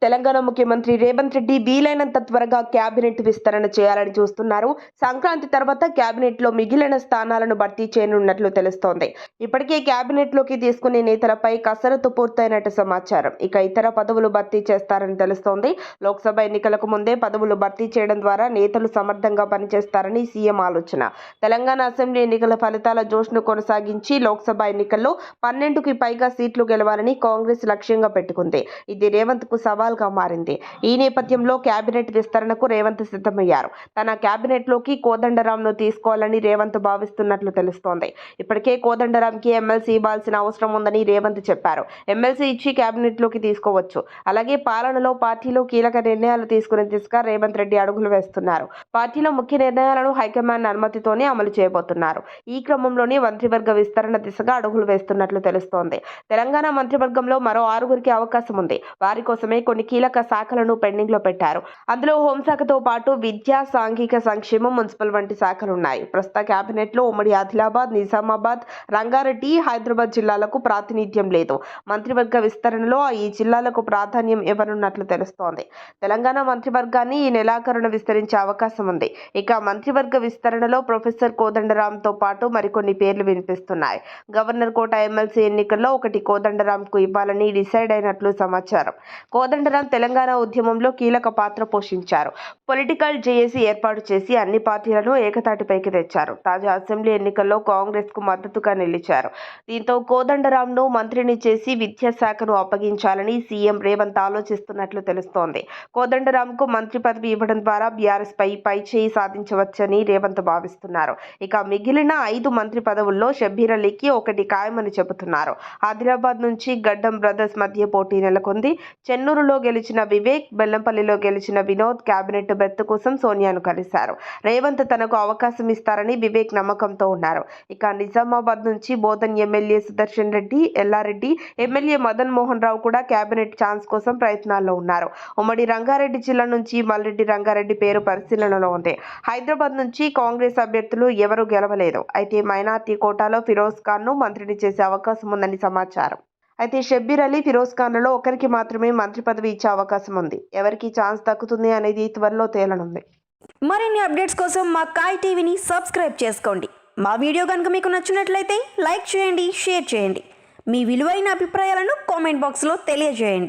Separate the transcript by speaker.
Speaker 1: తెలంగాణ ముఖ్యమంత్రి రేవంత్ రెడ్డి వీలైనంత త్వరగా కేబినెట్ విస్తరణ చేయాలని చూస్తున్నారు. సంక్రాంతి తర్వాత కేబినెట్ లో మిగిలిన స్థానాలను భర్తీ చేయనున్నట్లు తెలుస్తోంది. ఇప్పటికే కేబినెట్ లోకి తీసుకునే నేతలపై కసరత్తు పూర్తయినట్టు సమాచారం. ఇక ఇతర పదవులు భర్తీ చేస్తారని తెలుస్తోంది. లోక్సభ ఎన్నికలకు ముందే పదవులు భర్తీ చేయడం ద్వారా నేతలు సమర్థంగా పనిచేస్తారని సీఎం ఆలోచన. తెలంగాణ అసెంబ్లీ ఎన్నికల ఫలితాల జోష్ను కొనసాగించి లోక్సభ ఎన్నికల్లో 12కి పైగా సీట్లు గెలవాలని కాంగ్రెస్ లక్ష్యంగా పెట్టుకుంది. ఇది రేవంత్ కు సవాల్గా మారింది. ఈ నేపథ్యంలో కేబినెట్ విస్తరణకు రేవంత్ సిద్ధమయ్యారు. తన కేబినెట్ లోకి కోదండరాంను తీసుకోవాలని రేవంత్ భావిస్తున్నట్లు తెలుస్తోంది. ఇప్పటికే కోదండరాంకి ఎమ్మెల్సీ ఇవ్వాల్సిన అవసరం ఉందని రేవంత్ చెప్పారు. ఎమ్మెల్సీ ఇచ్చి కేబినెట్ లోకి తీసుకోవచ్చు. అలాగే పాలనలో పార్టీలో కీలక నిర్ణయాలు తీసుకునే దిశగా రేవంత్ రెడ్డి అడుగులు వేస్తున్నారు. పార్టీలో ముఖ్య నిర్ణయాలను హైకమాండ్ అనుమతితోనే అమలు చేయబోతున్నారు. ఈ క్రమంలోనే మంత్రివర్గ విస్తరణ దిశగా అడుగులు వేస్తున్నట్లు తెలుస్తోంది. తెలంగాణ మంత్రివర్గంలో మరో 6గురికి అవకాశం ఉంది. వారి కోసమే కొన్ని కీలక శాఖలను పెండింగ్ లో పెట్టారు. అందులో హోంశాఖతో పాటు విద్య, సాంఘిక సంక్షేమం, మున్సిపల్ వంటి శాఖలున్నాయి. ప్రస్తుత కేబినెట్ లో ఉమ్మడి ఆదిలాబాద్, నిజామాబాద్, రంగారెడ్డి, హైదరాబాద్ జిల్లాలకు ప్రాతినిధ్యం లేదు. మంత్రివర్గ విస్తరణలో ఈ జిల్లాలకు ప్రాధాన్యం ఇవ్వనున్నట్లు తెలుస్తోంది. తెలంగాణ మంత్రివర్గాన్ని ఈ నెలాఖరున విస్తరించే అవకాశం ఉంది. ఇక మంత్రివర్గ విస్తరణలో ప్రొఫెసర్ కోదండరాంతో పాటు మరికొన్ని పేర్లు వినిపిస్తున్నాయి. గవర్నర్ కోట ఎమ్మెల్సీ ఎన్నికల్లో ఒకటి కోదండరాంకు ఇవ్వాలని డిసైడ్ అయినట్లు సమాచారం. కోదండరాం తెలంగాణ ఉద్యమంలో కీలక పాత్ర పోషించారు. పొలిటికల్ జేఏసీ ఏర్పాటు చేసి అన్ని పార్టీలను ఏకతాటిపైకి తెచ్చారు. తాజా అసెంబ్లీ ఎన్నికల్లో కాంగ్రెస్ కు మద్దతుగా నిలిచారు. దీంతో కోదండరాంను మంత్రిని చేసి విద్యాశాఖను అప్పగించాలని సీఎం రేవంత్ ఆలోచిస్తున్నట్లు తెలుస్తోంది. కోదండరాంకు మంత్రి పదవి ఇవ్వడం ద్వారా బీఆర్ఎస్ పై చేయి సాధించవచ్చని రేవంత్ భావిస్తున్నారు. ఇక మిగిలిన 5 మంత్రి పదవుల్లో షబ్బీర్ అలీకి ఒకటి ఖాయమని చెబుతున్నారు. ఆదిలాబాద్ నుంచి గడ్డం బ్రదర్స్ మధ్య పోటీ నెలకొంది. చెన్నూరులో గెలిచిన వివేక్, బెల్లంపల్లిలో గెలిచిన వినోద్ కేబినెట్ బెర్త్ కోసం సోనియాను కలిశారు. రేవంత్ తనకు అవకాశం ఇస్తారని వివేక్ నమ్మకంతో ఉన్నారు. ఇక నిజామాబాద్ నుంచి బోధన్ ఎమ్మెల్యే సుదర్శన్ రెడ్డి, ఎల్లారెడ్డి, ఎమ్మెల్యే మదన్ మోహన్ రావు కూడా కేబినెట్ ఛాన్స్ కోసం ప్రయత్నాల్లో ఉన్నారు. ఉమ్మడి రంగారెడ్డి జిల్లా నుంచి మల్రెడ్డి రంగారెడ్డి పేరు పరిశీలనలో ఉంది. హైదరాబాద్ నుంచి కాంగ్రెస్ అభ్యర్థులు ఎవరూ గెలవలేదు. అయితే మైనార్టీ కోటాలో ఫిరోజ్ ఖాన్ ను మంత్రిని చేసే అవకాశం ఉందని సమాచారం. అయితే షబ్బీర్ అలీ, ఫిరోజ్ ఖాన్లలో ఒకరికి మాత్రమే మంత్రి పదవి ఇచ్చే అవకాశం ఉంది. ఎవరికి ఛాన్స్ దక్కుతుంది అనేది త్వరలో తేలనుంది.
Speaker 2: మరిన్ని అప్డేట్స్ కోసం మా కాయ్ టీవీని సబ్స్క్రైబ్ చేసుకోండి. మా వీడియో కనుక మీకు నచ్చినట్లయితే లైక్ చేయండి, షేర్ చేయండి. మీ విలువైన అభిప్రాయాలను కామెంట్ బాక్స్లో తెలియజేయండి.